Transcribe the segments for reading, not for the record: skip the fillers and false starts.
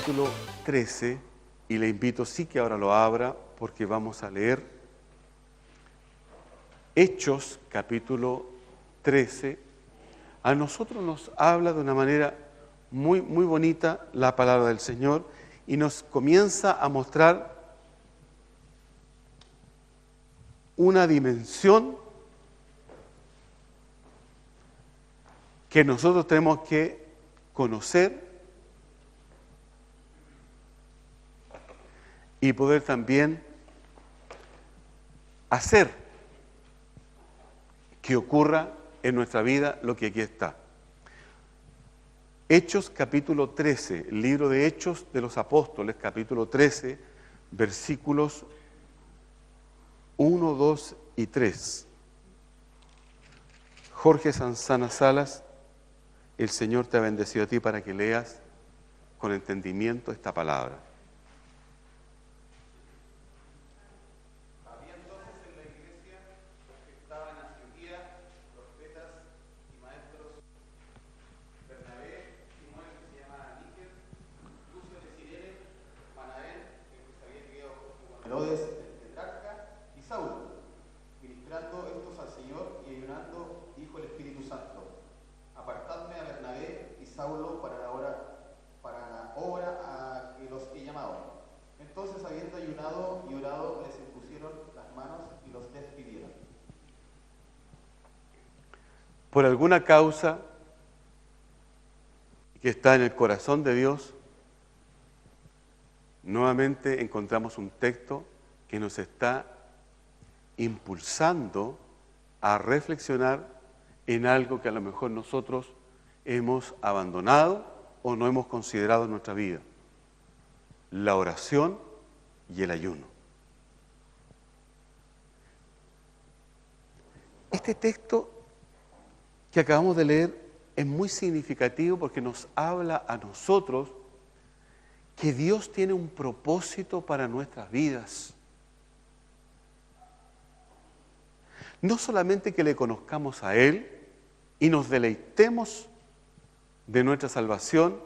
capítulo 13, y le invito sí que ahora lo abra porque vamos a leer Hechos capítulo 13. A nosotros nos habla de una manera muy bonita la palabra del Señor y nos comienza a mostrar una dimensión que nosotros tenemos que conocer y poder también hacer que ocurra en nuestra vida lo que aquí está. Hechos capítulo 13, el libro de Hechos de los Apóstoles, capítulo 13, versículos 1, 2 y 3. Jorge Sanzana Salas, el Señor te ha bendecido a ti para que leas con entendimiento esta palabra. Había entonces en la iglesia los que estaban en Antioquía, profetas y maestros, Bernabé, Simón, que se llamaba Níger, Lucio de Cirene, Manaén, el que se había criado con Herodes, el tetrarca, y Saulo, ministrando estos al Señor y ayunando, dijo el Espíritu Santo: apartadme a Bernabé y Saulo para la obra a que los he llamado. Entonces, habiendo ayunado y orado, les impusieron las manos y los despidieron. Por alguna causa que está en el corazón de Dios, nuevamente encontramos un texto que nos está impulsando a reflexionar en algo que a lo mejor nosotros hemos abandonado o no hemos considerado en nuestra vida: la oración y el ayuno. Este texto que acabamos de leer es muy significativo porque nos habla a nosotros que Dios tiene un propósito para nuestras vidas. No solamente que le conozcamos a Él y nos deleitemos de nuestra salvación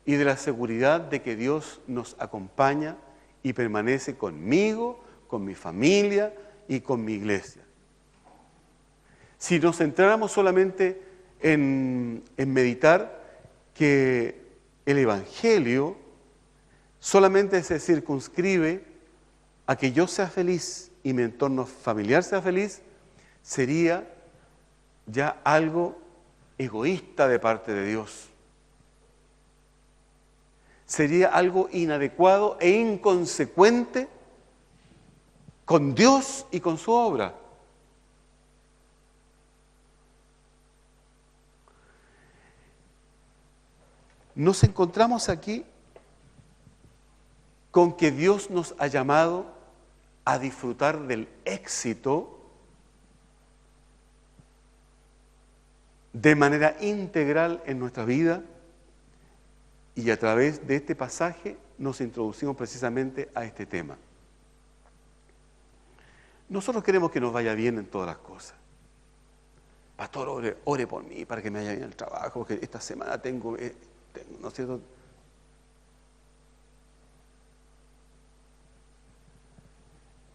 y de la seguridad de que Dios nos acompaña y permanece conmigo, con mi familia y con mi iglesia. Si nos centráramos solamente en meditar que el Evangelio solamente se circunscribe a que yo sea feliz y mi entorno familiar sea feliz, sería ya algo egoísta de parte de Dios. Sería algo inadecuado e inconsecuente con Dios y con su obra. Nos encontramos aquí con que Dios nos ha llamado a disfrutar del éxito de manera integral en nuestra vida, y a través de este pasaje nos introducimos precisamente a este tema. Nosotros queremos que nos vaya bien en todas las cosas. Pastor, ore por mí para que me vaya bien el trabajo, porque esta semana tengo, ¿no es cierto?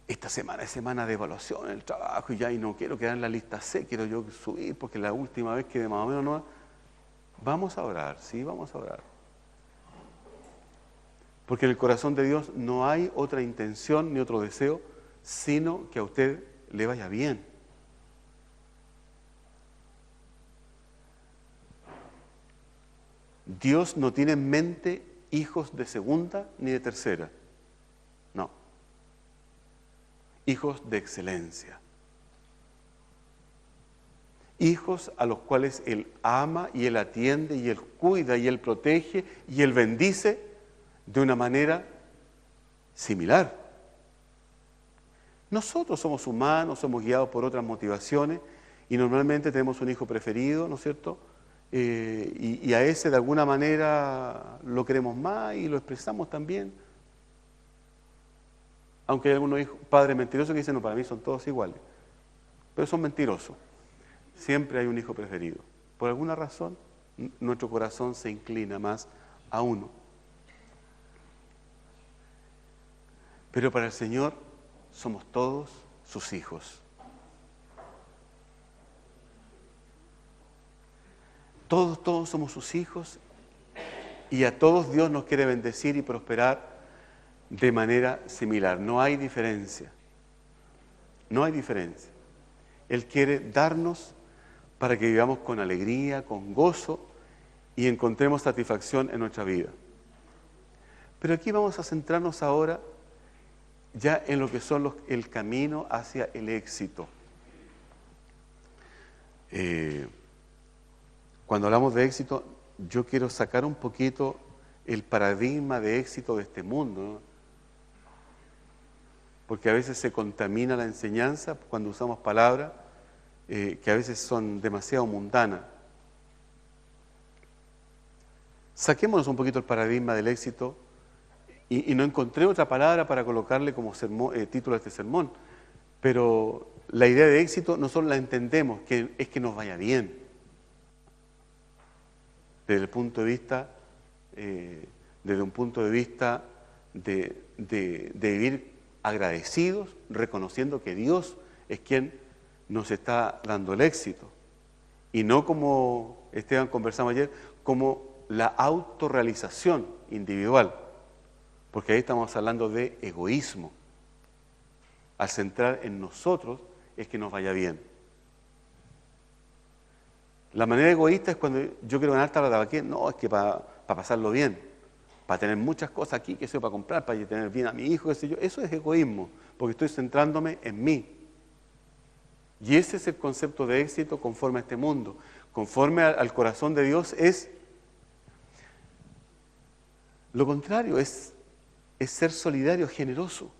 Esta semana es semana de evaluación en el trabajo y ya y no quiero quedar en la lista C, quiero yo subir porque la última vez quedé más o menos no. Vamos a orar, sí, vamos a orar. Porque en el corazón de Dios no hay otra intención ni otro deseo, sino que a usted le vaya bien. Dios no tiene en mente hijos de segunda ni de tercera. No. Hijos de excelencia. Hijos a los cuales Él ama y Él atiende y Él cuida y Él protege y Él bendice de una manera similar. Nosotros somos humanos, somos guiados por otras motivaciones y normalmente tenemos un hijo preferido, ¿no es cierto? Y a ese de alguna manera lo queremos más y lo expresamos también. Aunque hay algunos padres mentirosos que dicen, no, para mí son todos iguales. Pero son mentirosos. Siempre hay un hijo preferido. Por alguna razón, nuestro corazón se inclina más a uno. Pero para el Señor somos todos sus hijos. Todos somos sus hijos y a todos Dios nos quiere bendecir y prosperar de manera similar. No hay diferencia. No hay diferencia. Él quiere darnos para que vivamos con alegría, con gozo y encontremos satisfacción en nuestra vida. Pero aquí vamos a centrarnos ahora ya en lo que son el camino hacia el éxito. Cuando hablamos de éxito, yo quiero sacar un poquito el paradigma de éxito de este mundo, ¿no? Porque a veces se contamina la enseñanza cuando usamos palabras que a veces son demasiado mundanas. Saquémonos un poquito el paradigma del éxito y no encontré otra palabra para colocarle como título a este sermón, pero la idea de éxito nosotros la entendemos, que es que nos vaya bien. Desde un punto de vista de vivir agradecidos, reconociendo que Dios es quien nos está dando el éxito. Y no como, Esteban, conversamos ayer, como la autorrealización individual. Porque ahí estamos hablando de egoísmo. Al centrar en nosotros es que nos vaya bien. La manera egoísta es cuando yo quiero ganar tabla de tabaquí, no, es que para pasarlo bien, para tener muchas cosas aquí, que sé, para comprar, para tener bien a mi hijo, qué sé yo. Eso es egoísmo, porque estoy centrándome en mí. Y ese es el concepto de éxito conforme a este mundo. Conforme al corazón de Dios es lo contrario, es ser solidario, generoso.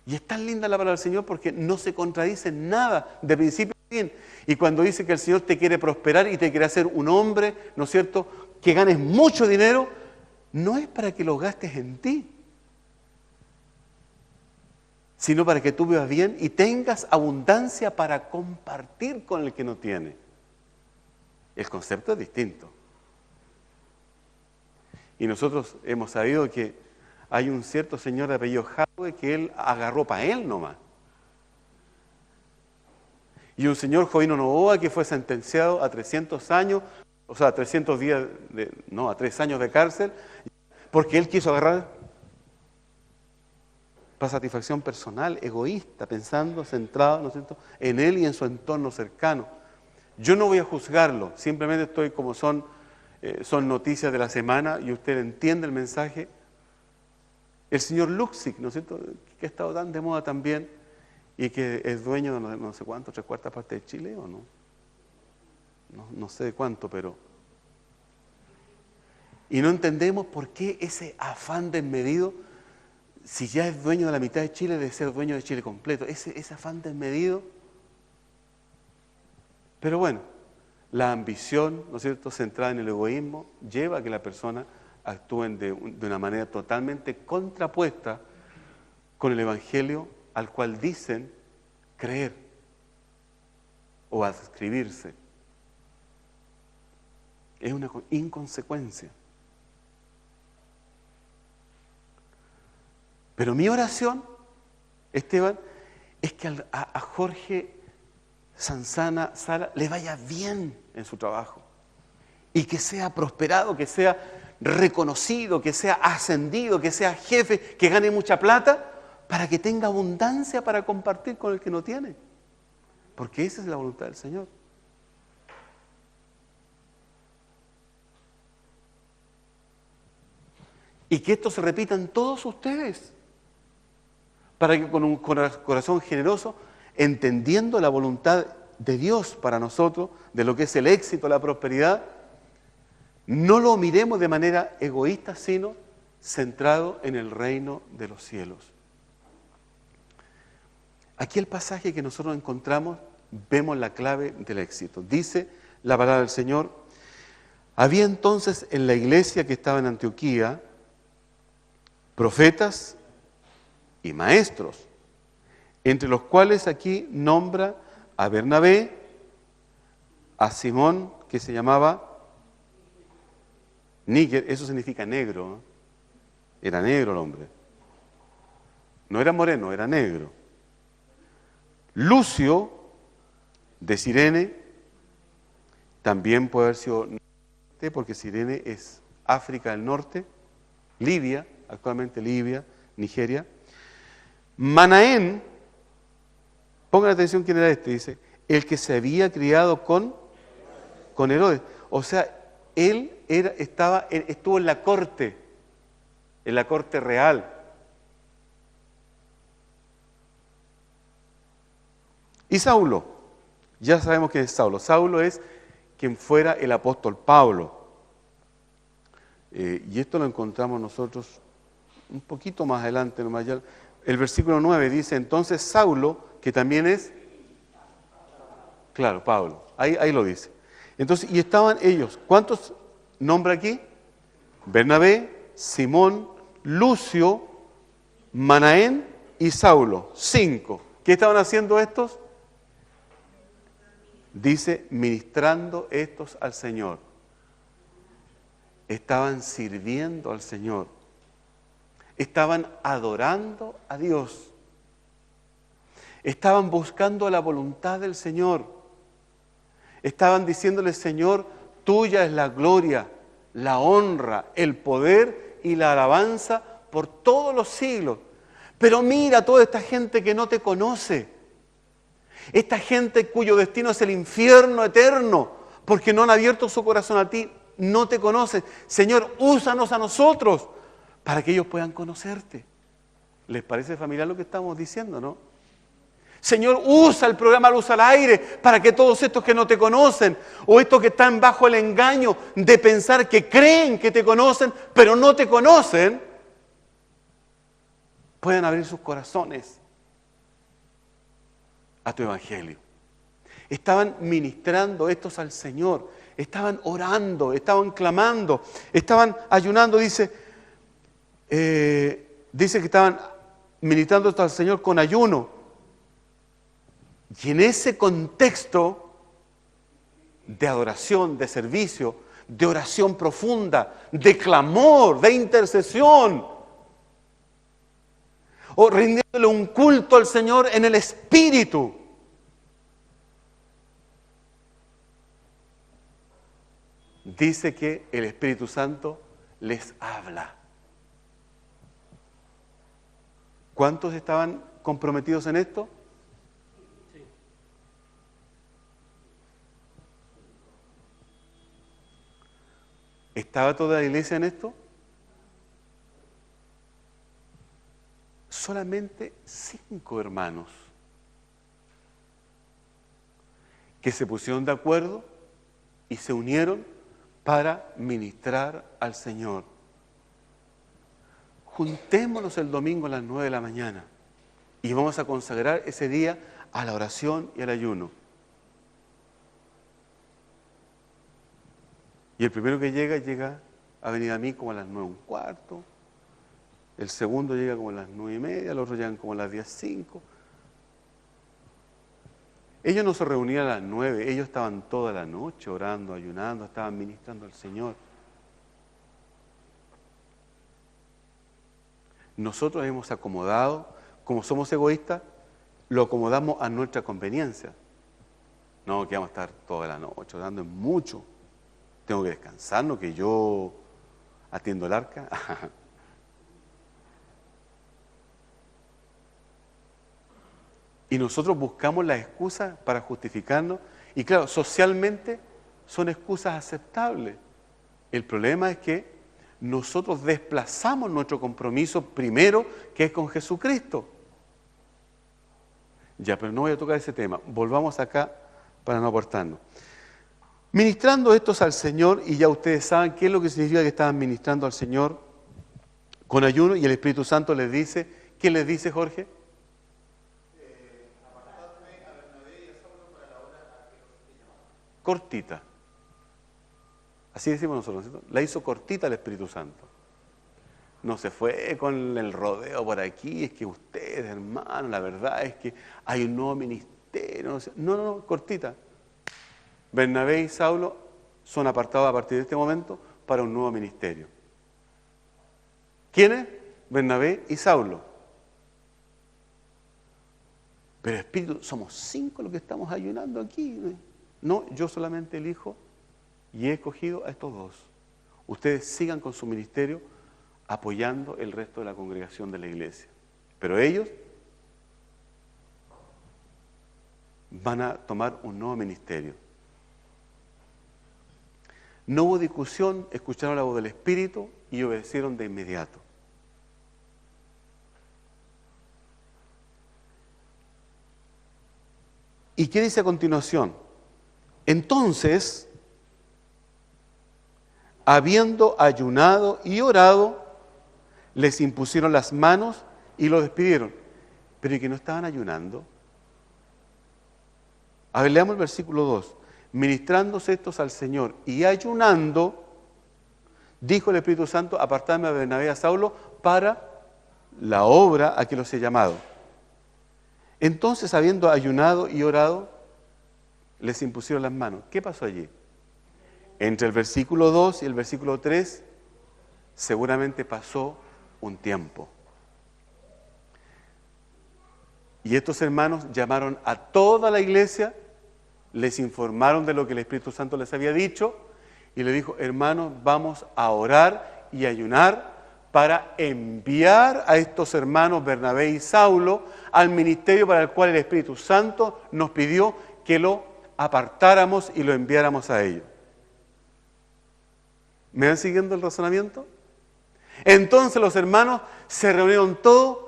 Y es tan linda la palabra del Señor porque no se contradice en nada, de principio a fin. Y cuando dice que el Señor te quiere prosperar y te quiere hacer un hombre, ¿no es cierto?, que ganes mucho dinero, no es para que lo gastes en ti, sino para que tú vivas bien y tengas abundancia para compartir con el que no tiene. El concepto es distinto. Y nosotros hemos sabido que hay un cierto señor de apellido Hadwe que él agarró para él nomás. Y un señor Jovino Novoa que fue sentenciado a 300 años, o sea, a 300 días, a 3 años de cárcel, porque él quiso agarrar para satisfacción personal, egoísta, pensando, centrado, ¿no es cierto?, en él y en su entorno cercano. Yo no voy a juzgarlo, simplemente estoy como son noticias de la semana y usted entiende el mensaje. El señor Luksic, ¿no es cierto?, que ha estado tan de moda también y que es dueño de no sé cuánto, 3/4 partes de Chile, ¿o no? No sé de cuánto, pero... Y no entendemos por qué ese afán desmedido, si ya es dueño de la mitad de Chile, de ser dueño de Chile completo, ese afán desmedido. Pero bueno, la ambición, ¿no es cierto?, centrada en el egoísmo, lleva a que la persona actúen de una manera totalmente contrapuesta con el Evangelio al cual dicen creer o adscribirse. Es una inconsecuencia. Pero mi oración, Esteban, es que a Jorge Sanzana Sala le vaya bien en su trabajo y que sea prosperado, que sea reconocido, que sea ascendido, que sea jefe, que gane mucha plata, para que tenga abundancia para compartir con el que no tiene. Porque esa es la voluntad del Señor. Y que esto se repita en todos ustedes, para que con un corazón generoso, entendiendo la voluntad de Dios para nosotros, de lo que es el éxito, la prosperidad, no lo miremos de manera egoísta, sino centrado en el reino de los cielos. Aquí el pasaje que nosotros encontramos, vemos la clave del éxito. Dice la palabra del Señor: había entonces en la iglesia que estaba en Antioquía profetas y maestros, entre los cuales aquí nombra a Bernabé, a Simón, que se llamaba Níger, eso significa negro, ¿no? Era negro el hombre. No era moreno, era negro. Lucio, de Cirene, también puede haber sido norte, porque Cirene es África del Norte, Libia, actualmente Libia, Nigeria. Manaén, pongan atención quién era este, dice, el que se había criado con Herodes. O sea, él estuvo en la corte real. Y Saulo, ya sabemos quién es Saulo. Saulo es quien fuera el apóstol Pablo. Y esto lo encontramos nosotros un poquito más adelante. El versículo 9 dice, entonces Saulo, que también es, claro, Pablo, ahí lo dice. Entonces, y estaban ellos, ¿cuántos nombra aquí? Bernabé, Simón, Lucio, Manaén y Saulo, 5. ¿Qué estaban haciendo estos? Dice, ministrando estos al Señor. Estaban sirviendo al Señor. Estaban adorando a Dios. Estaban buscando la voluntad del Señor. Estaban diciéndole, Señor, tuya es la gloria, la honra, el poder y la alabanza por todos los siglos. Pero mira toda esta gente que no te conoce. Esta gente cuyo destino es el infierno eterno, porque no han abierto su corazón a ti, no te conocen. Señor, úsanos a nosotros para que ellos puedan conocerte. ¿Les parece familiar lo que estamos diciendo, no? Señor, usa el programa Luz al Aire para que todos estos que no te conocen, o estos que están bajo el engaño de pensar que creen que te conocen, pero no te conocen, puedan abrir sus corazones a tu evangelio. Estaban ministrando estos al Señor, estaban orando, estaban clamando, estaban ayunando, dice que estaban ministrando estos al Señor con ayuno. Y en ese contexto de adoración, de servicio, de oración profunda, de clamor, de intercesión, o rindiéndole un culto al Señor en el Espíritu, dice que el Espíritu Santo les habla. ¿Cuántos estaban comprometidos en esto? ¿Estaba toda la iglesia en esto? Solamente 5 hermanos que se pusieron de acuerdo y se unieron para ministrar al Señor. Juntémonos el domingo a las 9 de la mañana y vamos a consagrar ese día a la oración y al ayuno. Y el primero que llega a venir a mí como a las 9:15. El segundo llega como a las 9:30, los otros llegan como a las 10:05. Ellos no se reunían a las 9, ellos estaban toda la noche orando, ayunando, estaban ministrando al Señor. Nosotros hemos acomodado, como somos egoístas, lo acomodamos a nuestra conveniencia. No, que vamos a estar toda la noche orando, es mucho. Tengo que descansar, no que yo atiendo el arca. Y nosotros buscamos las excusas para justificarnos. Y claro, socialmente son excusas aceptables. El problema es que nosotros desplazamos nuestro compromiso primero, que es con Jesucristo. Ya, pero no voy a tocar ese tema. Volvamos acá para no aportarnos. Ministrando estos al Señor, y ya ustedes saben qué es lo que significa que estaban ministrando al Señor con ayuno, y el Espíritu Santo les dice, ¿qué les dice, Jorge? Cortita. Así decimos nosotros, ¿cierto? La hizo cortita el Espíritu Santo. No se fue con el rodeo por aquí, es que ustedes, hermanos, la verdad es que hay un nuevo ministerio. No, cortita. Bernabé y Saulo son apartados a partir de este momento para un nuevo ministerio. ¿Quiénes? Bernabé y Saulo. Pero Espíritu, somos 5 los que estamos ayunando aquí. No, yo solamente elijo y he escogido a estos 2. Ustedes sigan con su ministerio apoyando el resto de la congregación de la iglesia. Pero ellos van a tomar un nuevo ministerio. No hubo discusión, escucharon la voz del Espíritu y obedecieron de inmediato. ¿Y qué dice a continuación? Entonces, habiendo ayunado y orado, les impusieron las manos y lo despidieron. Pero ¿y que no estaban ayunando? A ver, leamos el versículo 2. Ministrándose estos al Señor y ayunando, dijo el Espíritu Santo, apartadme a Bernabé y a Saulo para la obra a que los he llamado. Entonces, habiendo ayunado y orado, les impusieron las manos. ¿Qué pasó allí? Entre el versículo 2 y el versículo 3, seguramente pasó un tiempo. Y estos hermanos llamaron a toda la iglesia, les informaron de lo que el Espíritu Santo les había dicho y le dijo, hermanos, vamos a orar y ayunar para enviar a estos hermanos Bernabé y Saulo al ministerio para el cual el Espíritu Santo nos pidió que lo apartáramos y lo enviáramos a ellos. ¿Me van siguiendo el razonamiento? Entonces los hermanos se reunieron todos,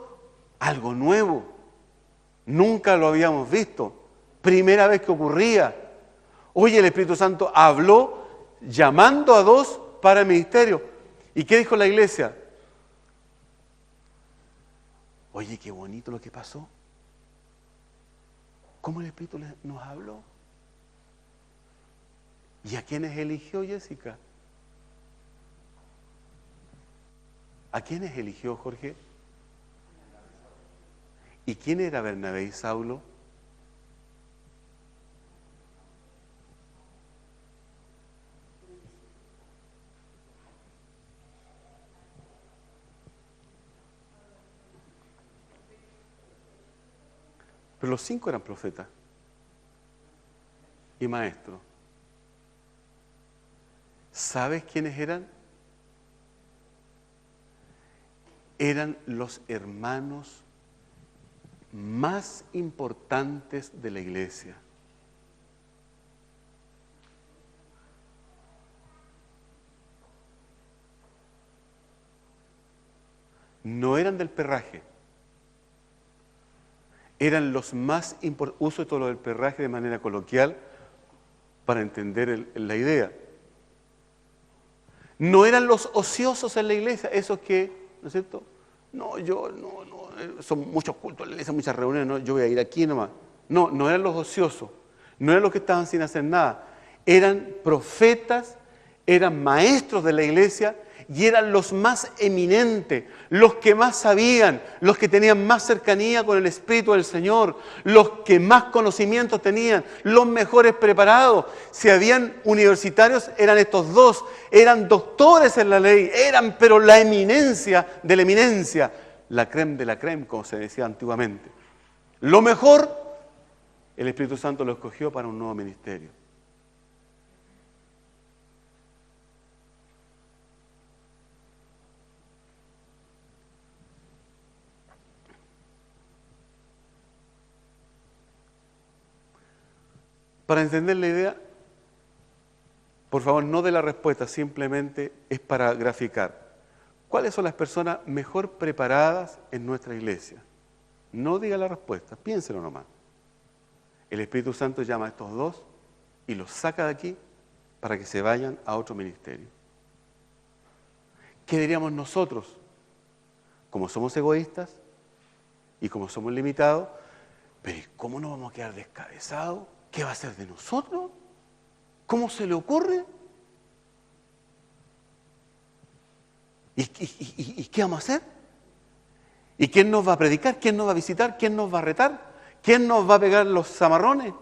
algo nuevo, nunca lo habíamos visto, primera vez que ocurría. Oye, el Espíritu Santo habló llamando a 2 para el ministerio. ¿Y qué dijo la iglesia? Oye, qué bonito lo que pasó. ¿Cómo el Espíritu nos habló? ¿Y a quiénes eligió Jessica? ¿A quiénes eligió Jorge? ¿Y quién era Bernabé y Saulo? Pero los 5 eran profetas y maestros. ¿Sabes quiénes eran? Eran los hermanos más importantes de la iglesia. No eran del perraje. Eran los más importantes. Uso todo lo del perraje de manera coloquial para entender la idea. No eran los ociosos en la iglesia, esos que, ¿no es cierto? No, son muchos cultos en la iglesia, muchas reuniones, no, yo voy a ir aquí nomás. No, no eran los ociosos, no eran los que estaban sin hacer nada. Eran profetas, eran maestros de la iglesia y eran los más eminentes, los que más sabían, los que tenían más cercanía con el Espíritu del Señor, los que más conocimientos tenían, los mejores preparados. Si habían universitarios, eran estos 2, eran doctores en la ley, eran pero la eminencia de la eminencia, la crème de la crème, como se decía antiguamente. Lo mejor, el Espíritu Santo lo escogió para un nuevo ministerio. Para entender la idea, por favor, no de la respuesta, simplemente es para graficar. ¿Cuáles son las personas mejor preparadas en nuestra iglesia? No diga la respuesta, piénselo nomás. El Espíritu Santo llama a estos 2 y los saca de aquí para que se vayan a otro ministerio. ¿Qué diríamos nosotros? Como somos egoístas y como somos limitados, pero ¿cómo nos vamos a quedar descabezados? ¿Qué va a hacer de nosotros? ¿Cómo se le ocurre? ¿Y qué vamos a hacer? ¿Y quién nos va a predicar? ¿Quién nos va a visitar? ¿Quién nos va a retar? ¿Quién nos va a pegar los zamarrones?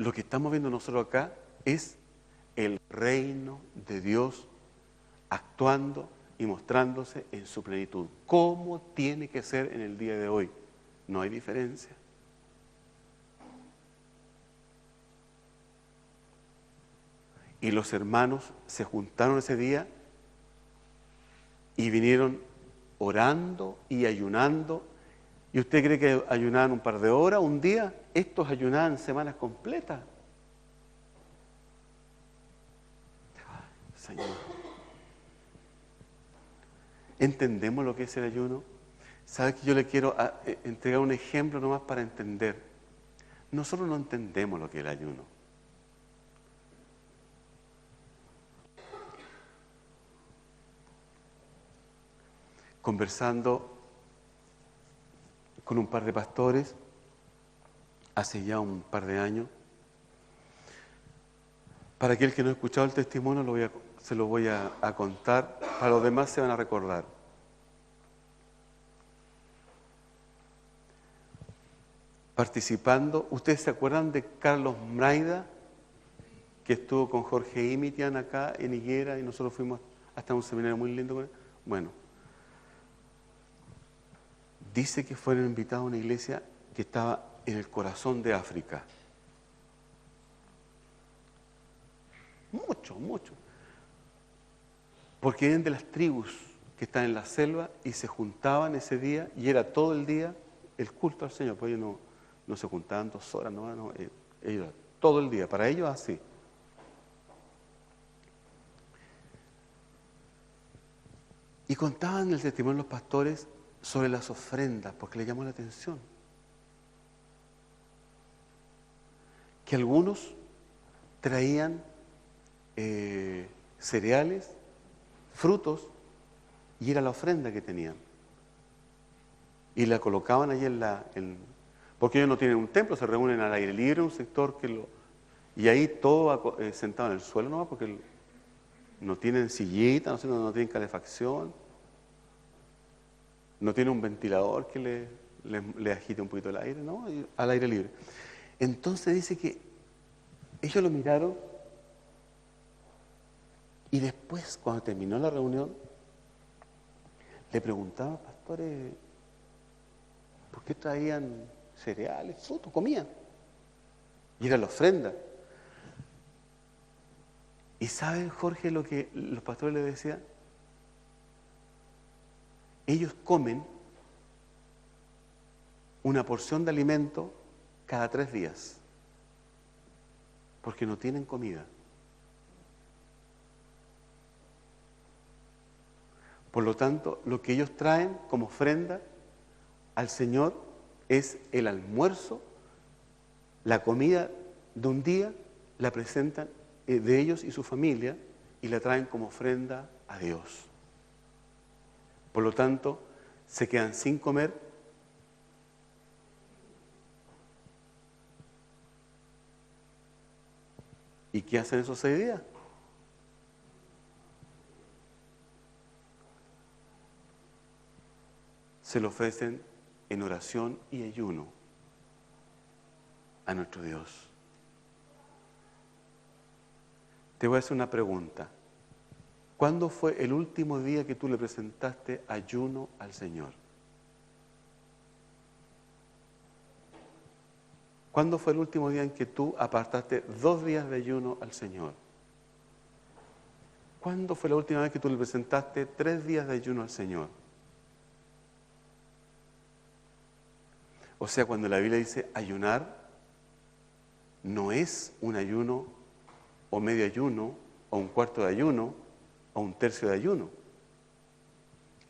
lo que estamos viendo nosotros acá es el reino de Dios actuando y mostrándose en su plenitud. ¿Cómo tiene que ser en el día de hoy? No hay diferencia. Y los hermanos se juntaron ese día y vinieron orando y ayunando. ¿Y usted cree que ayunaban un par de horas, un día? Estos ayunaban semanas completas. Ay, Señor. ¿Entendemos lo que es el ayuno? ¿Sabe que yo le quiero entregar un ejemplo nomás para entender? Nosotros no entendemos lo que es el ayuno. Conversando con un par de pastores hace ya un par de años, para aquel que no ha escuchado el testimonio se lo voy a contar, para los demás se van a recordar. Participando, ¿ustedes se acuerdan de Carlos Mraida, que estuvo con Jorge Imitian acá en Higuera y nosotros fuimos hasta un seminario muy lindo con él? Bueno, dice que fueron invitados a una iglesia que estaba en el corazón de África. Mucho. Porque eran de las tribus que están en la selva y se juntaban ese día y era todo el día el culto al Señor. Pues ellos no se juntaban 2 horas, no, ellos todo el día, para ellos así. Y contaban el testimonio de los pastores sobre las ofrendas, porque le llamó la atención. Que algunos traían cereales, frutos, y era la ofrenda que tenían. Y la colocaban allí porque ellos no tienen un templo, se reúnen al aire libre, un sector y ahí todo sentado en el suelo nomás, porque no tienen sillita, no tienen calefacción, no tienen un ventilador que le agite un poquito el aire, ¿no? Al aire libre. Entonces dice que ellos lo miraron y después, cuando terminó la reunión, le preguntaban, pastores, ¿por qué traían cereales, frutos, comían? Y era la ofrenda. ¿Y saben, Jorge, lo que los pastores le decían? Ellos comen una porción de alimento cada 3 días, porque no tienen comida. Por lo tanto, lo que ellos traen como ofrenda al Señor es el almuerzo, la comida de un día, la presentan de ellos y su familia y la traen como ofrenda a Dios. Por lo tanto, se quedan sin comer. ¿Y qué hacen esos 6 días? Se lo ofrecen en oración y ayuno a nuestro Dios. Te voy a hacer una pregunta. ¿Cuándo fue el último día que tú le presentaste ayuno al Señor? ¿Cuándo fue el último día en que tú apartaste 2 días de ayuno al Señor? ¿Cuándo fue la última vez que tú le presentaste 3 días de ayuno al Señor? O sea, cuando la Biblia dice ayunar, no es un ayuno o medio ayuno o un cuarto de ayuno o un tercio de ayuno.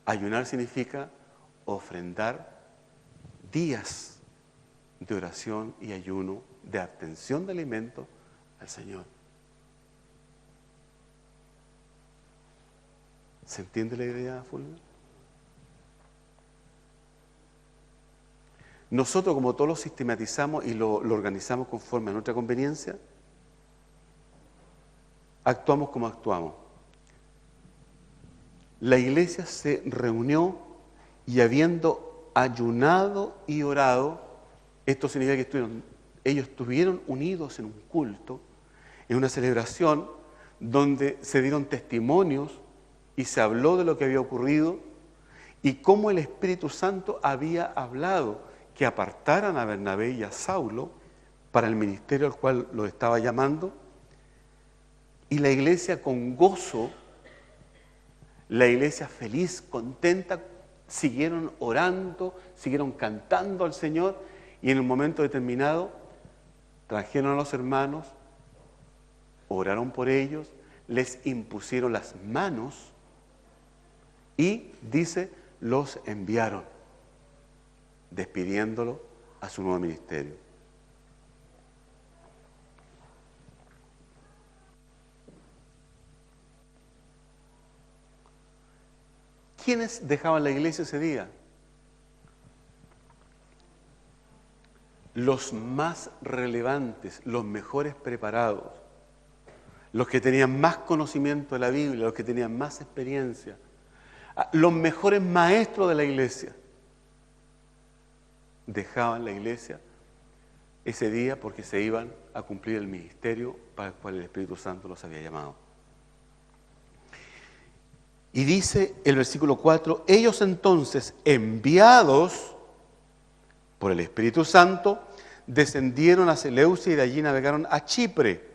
Ayunar significa ofrendar días de oración y ayuno, de abstención de alimento al Señor. ¿Se entiende la idea, Fulvio? Nosotros, como todos lo sistematizamos y lo organizamos conforme a nuestra conveniencia, actuamos como actuamos. La iglesia se reunió y habiendo ayunado y orado, esto significa que estuvieron ellos estuvieron unidos en un culto, en una celebración donde se dieron testimonios y se habló de lo que había ocurrido y cómo el Espíritu Santo había hablado que apartaran a Bernabé y a Saulo para el ministerio al cual los estaba llamando. Y la iglesia con gozo, la iglesia feliz, contenta, siguieron orando, siguieron cantando al Señor y en un momento determinado trajeron a los hermanos, oraron por ellos, les impusieron las manos y, dice, los enviaron, despidiéndolo a su nuevo ministerio. ¿Quiénes dejaban la iglesia ese día? Los más relevantes, los mejores preparados, los que tenían más conocimiento de la Biblia, los que tenían más experiencia, los mejores maestros de la iglesia, dejaban la iglesia ese día porque se iban a cumplir el ministerio para el cual el Espíritu Santo los había llamado. Y dice el versículo 4, ellos entonces, enviados por el Espíritu Santo, descendieron a Seleucia y de allí navegaron a Chipre.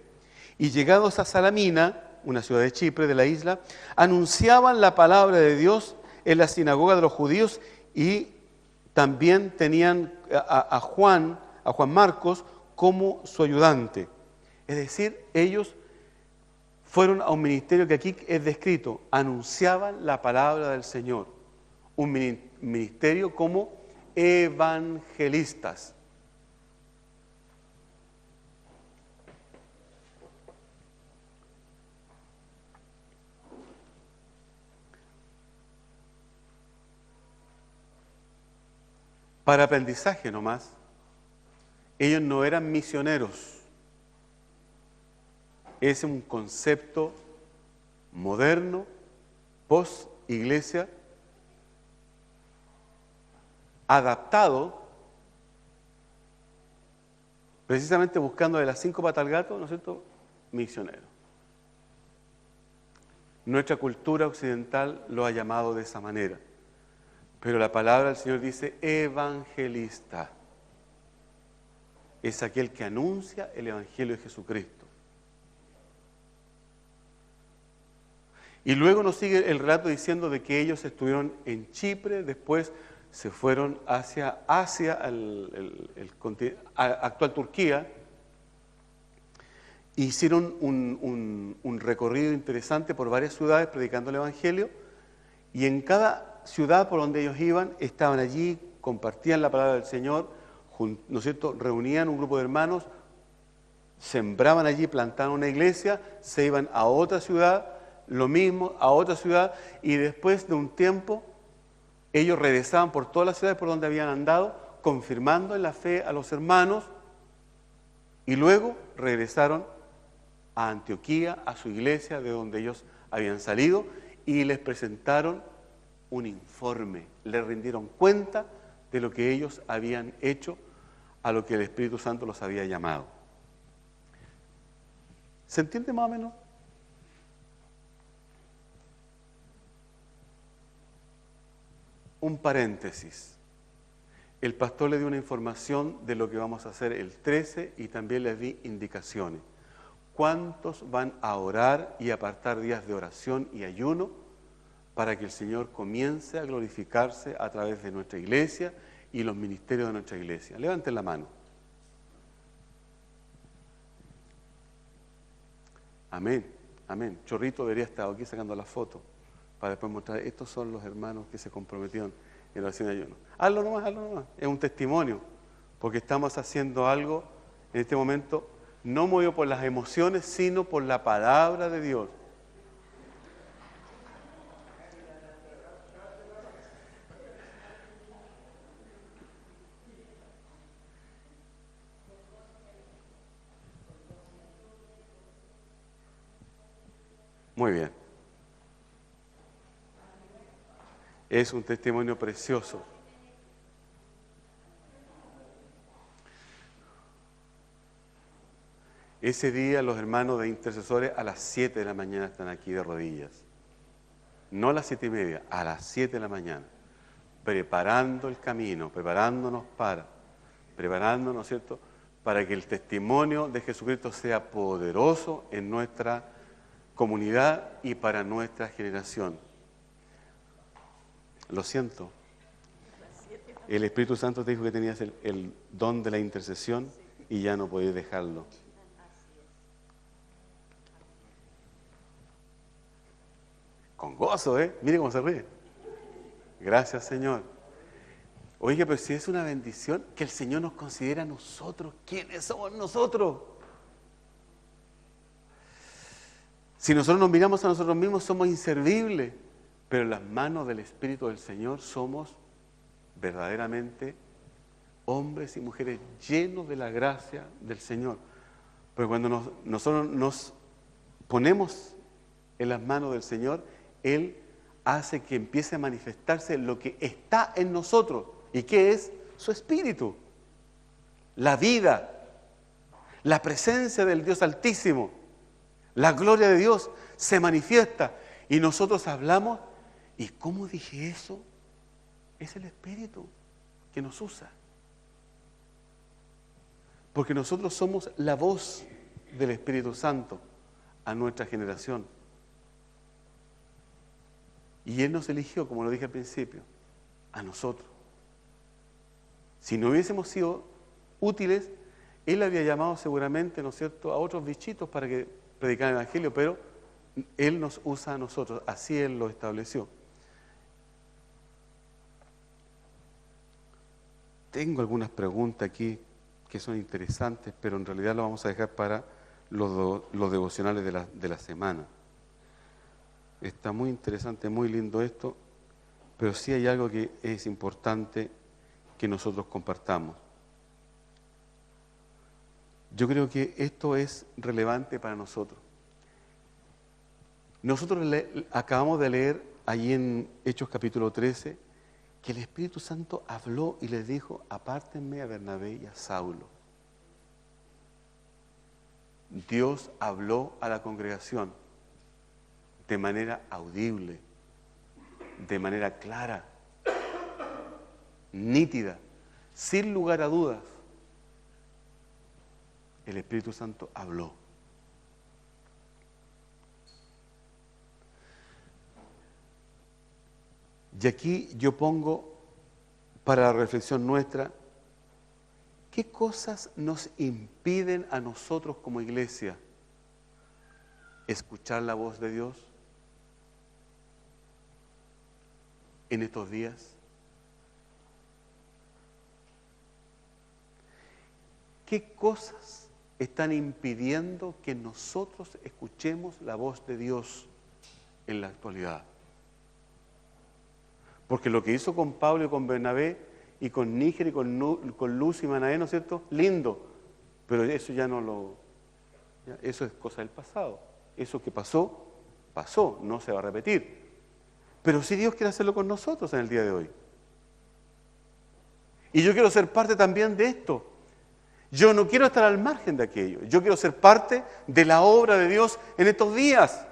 Y llegados a Salamina, una ciudad de Chipre, de la isla, anunciaban la palabra de Dios en la sinagoga de los judíos y también tenían a Juan Marcos como su ayudante. Es decir, ellos fueron a un ministerio que aquí es descrito, anunciaban la palabra del Señor, un ministerio como evangelistas. Para aprendizaje nomás, ellos no eran misioneros. Es un concepto moderno, post-iglesia, adaptado, precisamente buscando de las 5 patas al gato, ¿no es cierto?, misionero. Nuestra cultura occidental lo ha llamado de esa manera, pero la palabra del Señor dice evangelista. Es aquel que anuncia el Evangelio de Jesucristo. Y luego nos sigue el relato diciendo de que ellos estuvieron en Chipre, después se fueron hacia Asia, actual Turquía, e hicieron un recorrido interesante por varias ciudades predicando el Evangelio, y en cada ciudad por donde ellos iban, estaban allí, compartían la palabra del Señor, ¿no es cierto?, reunían un grupo de hermanos, sembraban allí, plantaban una iglesia, se iban a otra ciudad, lo mismo, a otra ciudad, y después de un tiempo ellos regresaban por todas las ciudades por donde habían andado, confirmando en la fe a los hermanos, y luego regresaron a Antioquía, a su iglesia de donde ellos habían salido, y les presentaron un informe, les rindieron cuenta de lo que ellos habían hecho, a lo que el Espíritu Santo los había llamado. ¿Se entiende más o menos? Un paréntesis. El pastor le dio una información de lo que vamos a hacer el 13 y también les di indicaciones. ¿Cuántos van a orar y apartar días de oración y ayuno para que el Señor comience a glorificarse a través de nuestra iglesia y los ministerios de nuestra iglesia? Levanten la mano. Amén, amén. Chorrito debería estar aquí sacando la foto para después mostrar, estos son los hermanos que se comprometieron en oración y ayuno. Hazlo nomás. Es un testimonio, porque estamos haciendo algo en este momento, no movido por las emociones, sino por la palabra de Dios. Muy bien. Es un testimonio precioso. Ese día los hermanos de intercesores a las 7 de la mañana están aquí de rodillas. No a las 7:30, a las 7 de la mañana. Preparando el camino, preparándonos, ¿no es cierto?, para que el testimonio de Jesucristo sea poderoso en nuestra comunidad y para nuestra generación. Lo siento. El Espíritu Santo te dijo que tenías el don de la intercesión y ya no podías dejarlo. Con gozo, ¿eh? Mire cómo se ríe. Gracias, Señor. Oiga, pero si es una bendición que el Señor nos considera a nosotros. ¿Quiénes somos nosotros? Si nosotros nos miramos a nosotros mismos, somos inservibles. Pero en las manos del Espíritu del Señor somos verdaderamente hombres y mujeres llenos de la gracia del Señor. Porque cuando nosotros nos ponemos en las manos del Señor, Él hace que empiece a manifestarse lo que está en nosotros. ¿Y qué es? Su Espíritu. La vida, la presencia del Dios Altísimo, la gloria de Dios se manifiesta. Y nosotros hablamos, ¿y cómo dije eso? Es el Espíritu que nos usa. Porque nosotros somos la voz del Espíritu Santo a nuestra generación. Y Él nos eligió, como lo dije al principio, a nosotros. Si no hubiésemos sido útiles, Él había llamado seguramente, ¿no es cierto?, a otros bichitos para que predicaran el Evangelio, pero Él nos usa a nosotros, así Él lo estableció. Tengo algunas preguntas aquí que son interesantes, pero en realidad lo vamos a dejar para los devocionales de la semana. Está muy interesante, muy lindo esto, pero sí hay algo que es importante que nosotros compartamos. Yo creo que esto es relevante para nosotros. Nosotros acabamos de leer allí en Hechos capítulo 13 que el Espíritu Santo habló y les dijo: apártenme a Bernabé y a Saulo. Dios habló a la congregación de manera audible, de manera clara, nítida, sin lugar a dudas. El Espíritu Santo habló. Y aquí yo pongo para la reflexión nuestra, ¿qué cosas nos impiden a nosotros como iglesia escuchar la voz de Dios en estos días? ¿Qué cosas están impidiendo que nosotros escuchemos la voz de Dios en la actualidad? Porque lo que hizo con Pablo y con Bernabé y con Níger y con Luz y Manaén, ¿no es cierto? Lindo, pero eso ya eso es cosa del pasado. Eso que pasó, pasó, no se va a repetir. Pero sí Dios quiere hacerlo con nosotros en el día de hoy. Y yo quiero ser parte también de esto. Yo no quiero estar al margen de aquello. Yo quiero ser parte de la obra de Dios en estos días.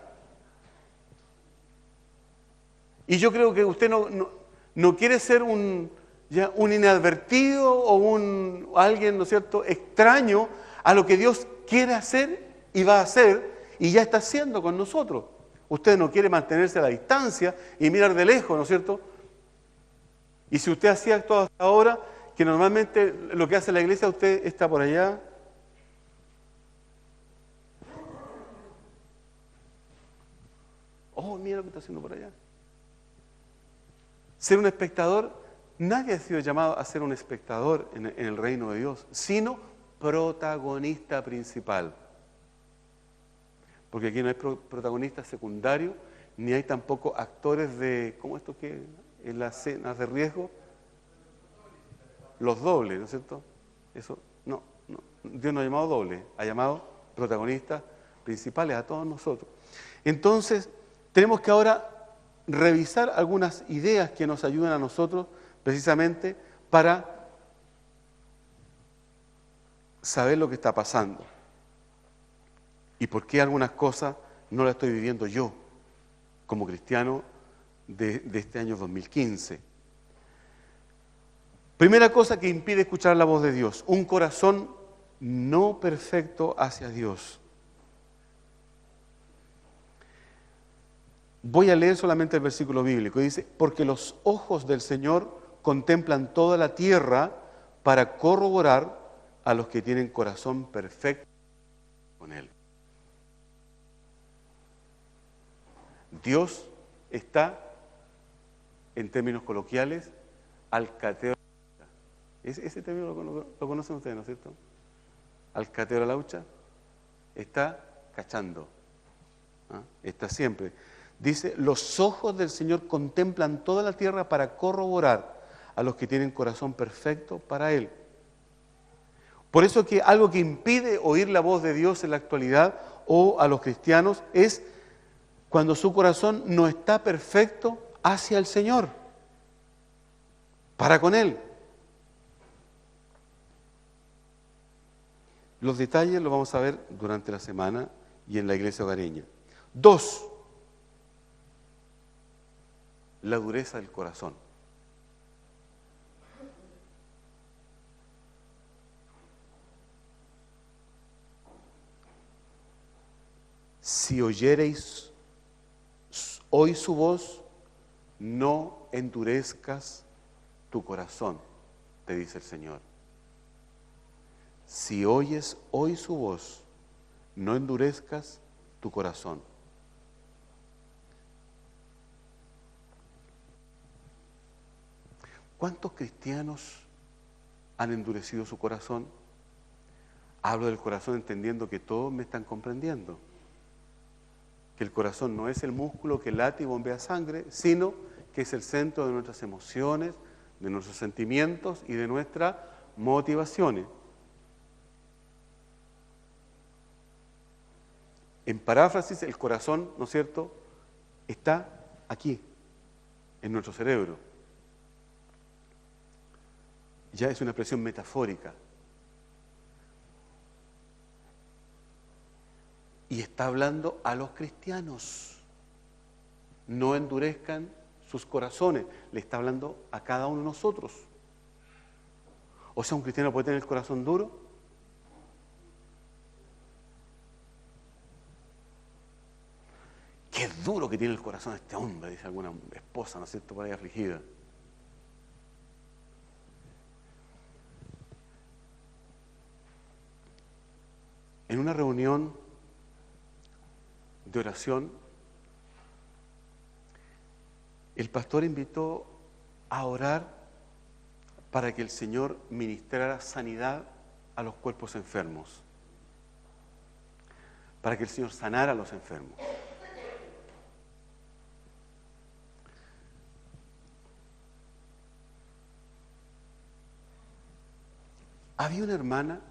Y yo creo que usted no quiere ser un inadvertido o alguien, ¿no es cierto?, extraño a lo que Dios quiere hacer y va a hacer y ya está haciendo con nosotros. Usted no quiere mantenerse a la distancia y mirar de lejos, ¿no es cierto? Y si usted hacía esto hasta ahora, que normalmente lo que hace la iglesia, usted está por allá. Oh, mira lo que está haciendo por allá. Ser un espectador, nadie ha sido llamado a ser un espectador en el reino de Dios, sino protagonista principal. Porque aquí no hay protagonistas secundarios, ni hay tampoco actores de, ¿cómo esto que en las escenas de riesgo? Los dobles, ¿no es cierto? Eso, no. Dios no ha llamado doble, ha llamado protagonistas principales a todos nosotros. Entonces, tenemos que ahora revisar algunas ideas que nos ayudan a nosotros precisamente para saber lo que está pasando. ¿Y por qué algunas cosas no las estoy viviendo yo como cristiano de este año 2015? Primera cosa que impide escuchar la voz de Dios, un corazón no perfecto hacia Dios. Voy a leer solamente el versículo bíblico. Dice, porque los ojos del Señor contemplan toda la tierra para corroborar a los que tienen corazón perfecto con Él. Dios está, en términos coloquiales, al cateo. Ese término lo conocen ustedes, ¿no es cierto? Al cateo de la laucha. Está cachando. ¿Ah? Está siempre. Dice, los ojos del Señor contemplan toda la tierra para corroborar a los que tienen corazón perfecto para Él. Por eso que algo que impide oír la voz de Dios en la actualidad o a los cristianos es cuando su corazón no está perfecto hacia el Señor, para con Él. Los detalles los vamos a ver durante la semana y en la iglesia hogareña. 2, la dureza del corazón. Si oyereis hoy su voz, no endurezcas tu corazón, te dice el Señor. Si oyes hoy su voz, no endurezcas tu corazón. ¿Cuántos cristianos han endurecido su corazón? Hablo del corazón entendiendo que todos me están comprendiendo. Que el corazón no es el músculo que late y bombea sangre, sino que es el centro de nuestras emociones, de nuestros sentimientos y de nuestras motivaciones. En paráfrasis, el corazón, ¿no es cierto?, está aquí, en nuestro cerebro. Ya es una expresión metafórica. Y está hablando a los cristianos. No endurezcan sus corazones. Le está hablando a cada uno de nosotros. O sea, ¿un cristiano puede tener el corazón duro? Qué duro que tiene el corazón este hombre, dice alguna esposa, ¿no es cierto?, por ahí afligida. En una reunión de oración, el pastor invitó a orar para que el Señor ministrara sanidad a los cuerpos enfermos, para que el Señor sanara a los enfermos. Había una hermana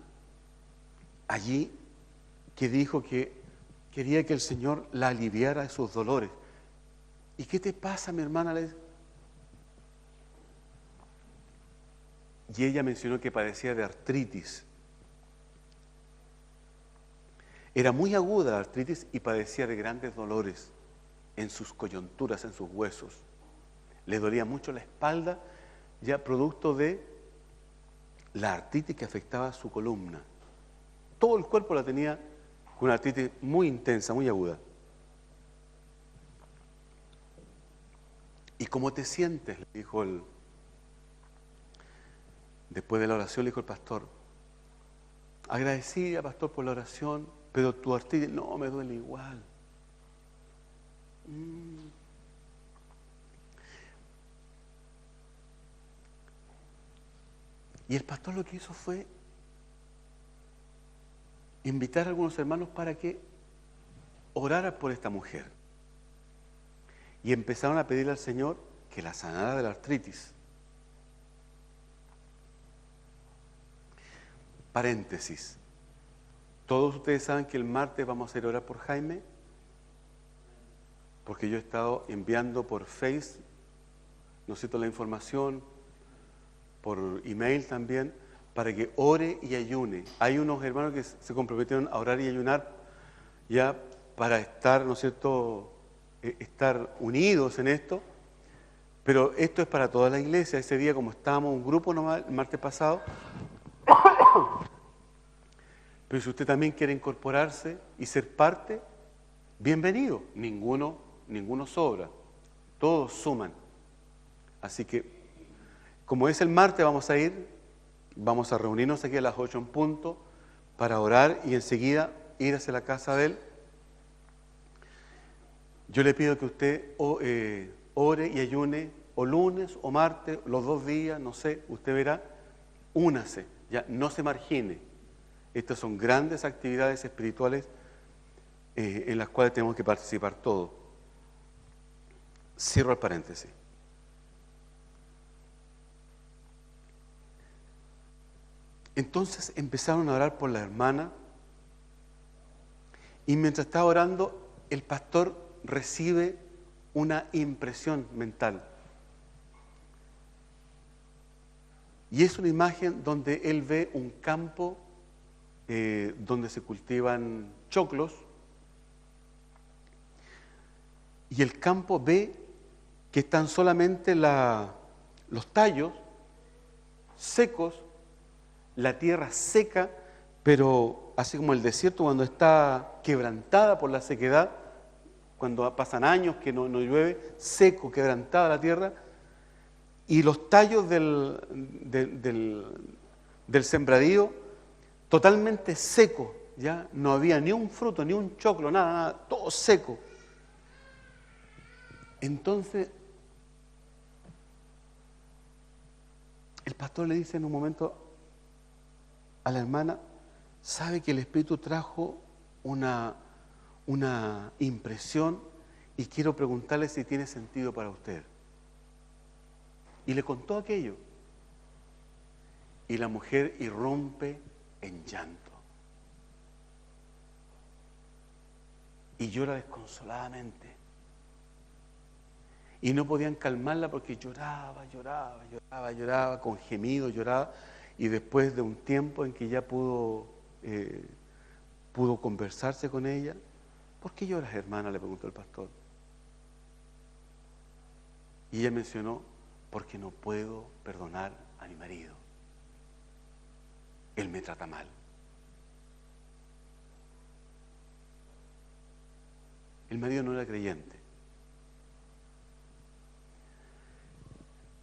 allí que dijo que quería que el Señor la aliviara de sus dolores. ¿Y qué te pasa, mi hermana? Y ella mencionó que padecía de artritis. Era muy aguda la artritis y padecía de grandes dolores en sus coyunturas, en sus huesos. Le dolía mucho la espalda, ya producto de la artritis que afectaba su columna. Todo el cuerpo la tenía con una artritis muy intensa, muy aguda. ¿Y cómo te sientes?, le dijo después de la oración, le dijo el pastor. Agradecida, pastor, por la oración, pero tu artritis, no, me duele igual. Y el pastor lo que hizo fue invitar a algunos hermanos para que oraran por esta mujer. Y empezaron a pedirle al Señor que la sanara de la artritis. Paréntesis. Todos ustedes saben que el martes vamos a hacer orar por Jaime, porque yo he estado enviando por Face, ¿no es cierto?, la información, por email también, para que ore y ayune. Hay unos hermanos que se comprometieron a orar y ayunar ya para estar, ¿no es cierto?, estar unidos en esto, pero esto es para toda la iglesia. Ese día, como estábamos un grupo nomás el martes pasado, pero si usted también quiere incorporarse y ser parte, bienvenido. Ninguno sobra, todos suman. Así que, como es el martes, vamos a reunirnos aquí a las 8 en punto para orar y enseguida ir hacia la casa de él. Yo le pido que usted ore y ayune o lunes o martes, los 2 días, no sé, usted verá, únase, ya no se margine. Estas son grandes actividades espirituales en las cuales tenemos que participar todos. Cierro el paréntesis. Entonces empezaron a orar por la hermana y mientras estaba orando, el pastor recibe una impresión mental. Y es una imagen donde él ve un campo donde se cultivan choclos y el campo ve que están solamente los tallos secos, la tierra seca, pero así como el desierto cuando está quebrantada por la sequedad, cuando pasan años que no llueve, seco, quebrantada la tierra, y los tallos del sembradío totalmente secos, ya no había ni un fruto, ni un choclo, nada, todo seco. Entonces, el pastor le dice en un momento a la hermana, sabe que el Espíritu trajo una impresión y quiero preguntarle si tiene sentido para usted. Y le contó aquello. Y la mujer irrumpe en llanto. Y llora desconsoladamente. Y no podían calmarla porque lloraba, con gemidos, lloraba. Y después de un tiempo en que ya pudo conversarse con ella, ¿por qué lloras, hermana?, le preguntó el pastor. Y ella mencionó, porque no puedo perdonar a mi marido. Él me trata mal. El marido no era creyente.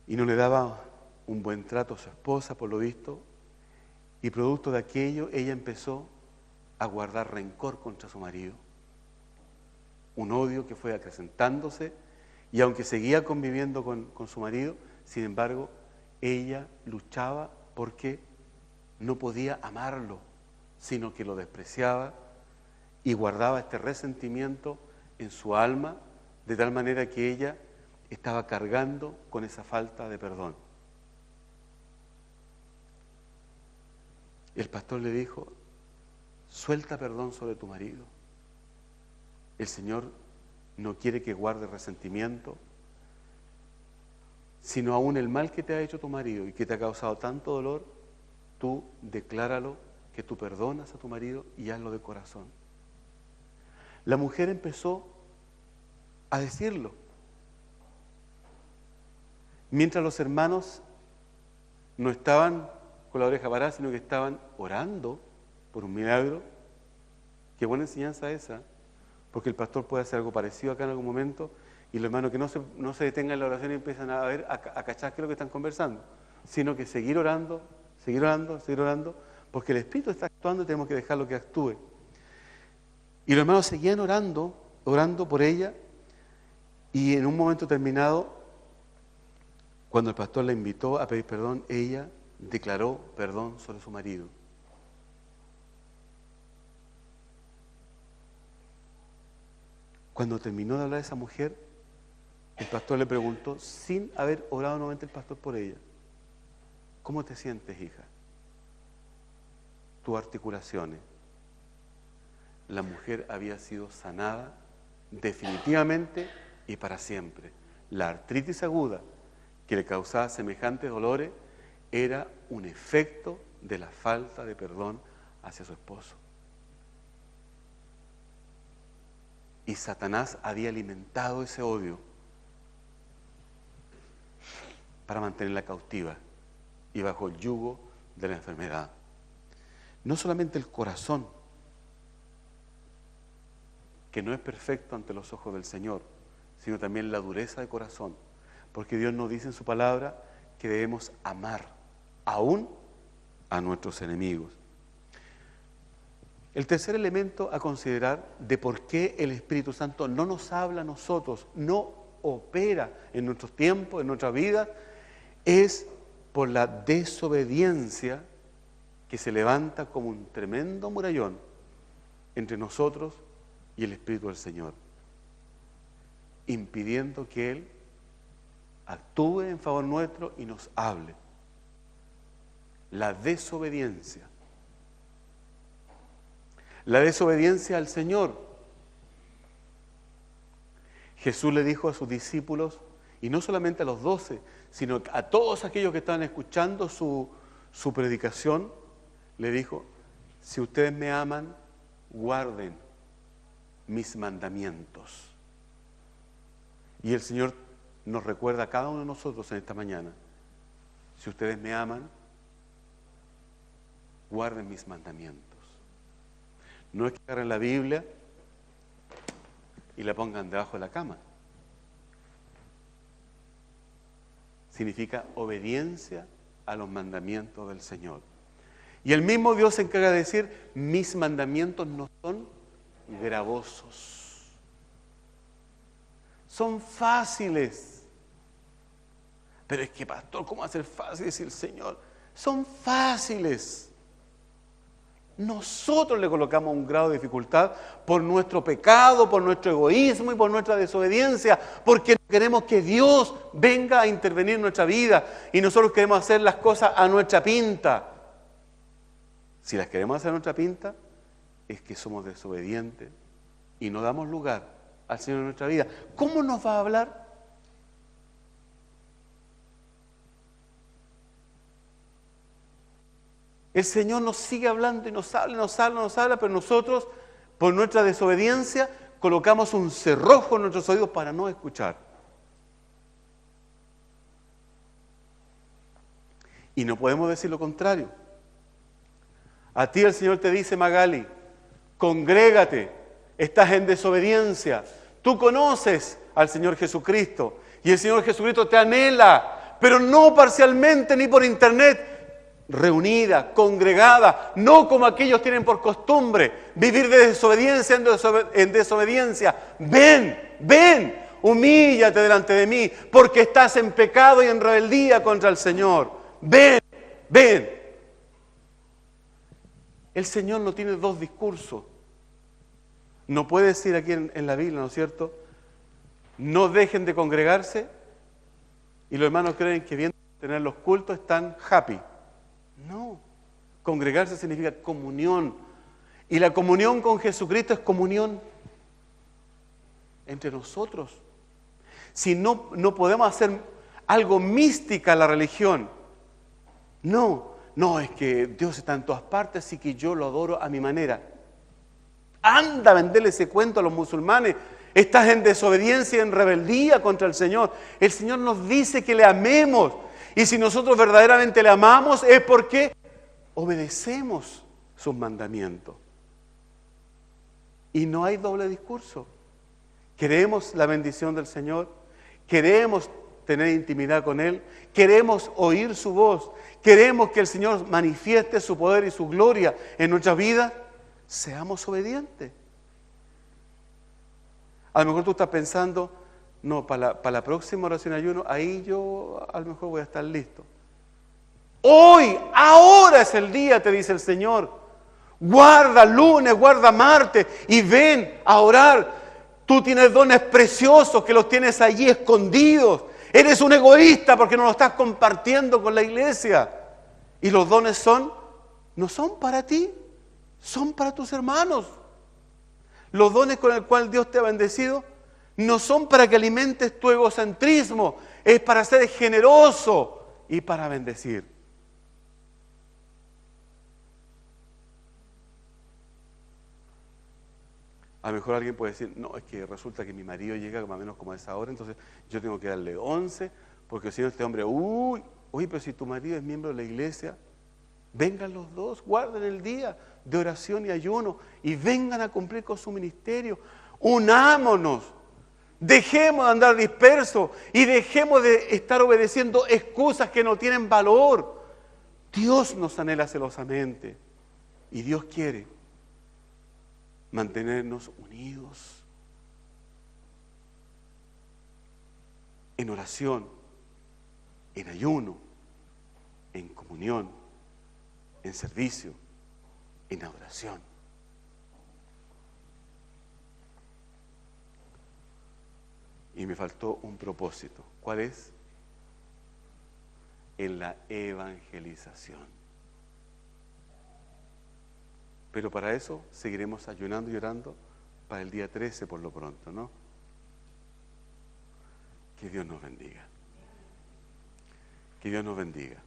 Y no le daba un buen trato a su esposa, por lo visto, y producto de aquello, ella empezó a guardar rencor contra su marido. Un odio que fue acrecentándose, y aunque seguía conviviendo con su marido, sin embargo, ella luchaba porque no podía amarlo, sino que lo despreciaba y guardaba este resentimiento en su alma, de tal manera que ella estaba cargando con esa falta de perdón. El pastor le dijo, suelta perdón sobre tu marido. El Señor no quiere que guardes resentimiento, sino aún el mal que te ha hecho tu marido y que te ha causado tanto dolor, tú decláralo que tú perdonas a tu marido y hazlo de corazón. La mujer empezó a decirlo. Mientras los hermanos no estaban con la oreja parada, sino que estaban orando por un milagro. Qué buena enseñanza esa, porque el pastor puede hacer algo parecido acá en algún momento y los hermanos que no se detengan en la oración y empiezan a ver, a cachar qué es lo que están conversando, sino que seguir orando, porque el Espíritu está actuando y tenemos que dejarlo que actúe. Y los hermanos seguían orando por ella, y en un momento terminado, cuando el pastor la invitó a pedir perdón, ella declaró perdón sobre su marido. Cuando terminó de hablar esa mujer, el pastor le preguntó, sin haber orado nuevamente el pastor por ella, ¿cómo te sientes, hija? Tus articulaciones. La mujer había sido sanada definitivamente y para siempre. La artritis aguda que le causaba semejantes dolores era un efecto de la falta de perdón hacia su esposo. Y Satanás había alimentado ese odio para mantenerla cautiva y bajo el yugo de la enfermedad. No solamente el corazón, que no es perfecto ante los ojos del Señor, sino también la dureza de corazón, porque Dios nos dice en su palabra que debemos amar aún a nuestros enemigos. El tercer elemento a considerar de por qué el Espíritu Santo no nos habla a nosotros, no opera en nuestros tiempos, en nuestra vida, es por la desobediencia que se levanta como un tremendo murallón entre nosotros y el Espíritu del Señor, impidiendo que Él actúe en favor nuestro y nos hable. La desobediencia. La desobediencia al Señor. Jesús le dijo a sus discípulos, y no solamente a los 12, sino a todos aquellos que estaban escuchando su predicación, le dijo: si ustedes me aman, guarden mis mandamientos. Y el Señor nos recuerda a cada uno de nosotros en esta mañana: si ustedes me aman, guarden mis mandamientos. No es que agarren la Biblia y la pongan debajo de la cama. Significa obediencia a los mandamientos del Señor. Y el mismo Dios se encarga de decir: mis mandamientos no son gravosos, son fáciles. Pero es que, pastor, ¿cómo va a ser fácil decir el Señor? Son fáciles. Nosotros le colocamos un grado de dificultad por nuestro pecado, por nuestro egoísmo y por nuestra desobediencia, porque no queremos que Dios venga a intervenir en nuestra vida y nosotros queremos hacer las cosas a nuestra pinta. Si las queremos hacer a nuestra pinta, es que somos desobedientes y no damos lugar al Señor en nuestra vida. ¿Cómo nos va a hablar? El Señor nos sigue hablando y nos habla, pero nosotros, por nuestra desobediencia, colocamos un cerrojo en nuestros oídos para no escuchar. Y no podemos decir lo contrario. A ti el Señor te dice: Magali, congrégate, estás en desobediencia. Tú conoces al Señor Jesucristo y el Señor Jesucristo te anhela, pero no parcialmente ni por internet, reunida, congregada, no como aquellos tienen por costumbre, vivir de desobediencia en desobediencia. Ven, humíllate delante de mí, porque estás en pecado y en rebeldía contra el Señor. Ven. El Señor no tiene dos discursos. No puede decir aquí en la Biblia, ¿no es cierto? No dejen de congregarse, y los hermanos creen que viendo tener los cultos están happy. No, congregarse significa comunión, y la comunión con Jesucristo es comunión entre nosotros. Si no podemos hacer algo mística la religión. No, es que Dios está en todas partes, así que yo lo adoro a mi manera. Anda a venderle ese cuento a los musulmanes. Estás en desobediencia, en rebeldía contra el Señor. El Señor nos dice que le amemos. Y si nosotros verdaderamente le amamos es porque obedecemos sus mandamientos. Y no hay doble discurso. Queremos la bendición del Señor, queremos tener intimidad con Él, queremos oír su voz, queremos que el Señor manifieste su poder y su gloria en nuestras vidas. Seamos obedientes. A lo mejor tú estás pensando: no, para la próxima oración de ayuno, ahí yo a lo mejor voy a estar listo. Hoy, ahora es el día, te dice el Señor. Guarda lunes, guarda martes y ven a orar. Tú tienes dones preciosos que los tienes allí escondidos. Eres un egoísta porque no los estás compartiendo con la iglesia. Y los dones no son para ti, son para tus hermanos. Los dones con el cual Dios te ha bendecido no son para que alimentes tu egocentrismo, es para ser generoso y para bendecir. A lo mejor alguien puede decir, no, es que resulta que mi marido llega más o menos como a esa hora, entonces yo tengo que darle 11, porque si no este hombre, uy, pero si tu marido es miembro de la iglesia, vengan los dos, guarden el día de oración y ayuno y vengan a cumplir con su ministerio. Unámonos, dejemos de andar dispersos y dejemos de estar obedeciendo excusas que no tienen valor. Dios nos anhela celosamente y Dios quiere mantenernos unidos en oración, en ayuno, en comunión, en servicio, en adoración. Y me faltó un propósito. ¿Cuál es? En la evangelización. Pero para eso seguiremos ayunando y orando para el día 13 por lo pronto, ¿no? Que Dios nos bendiga. Que Dios nos bendiga.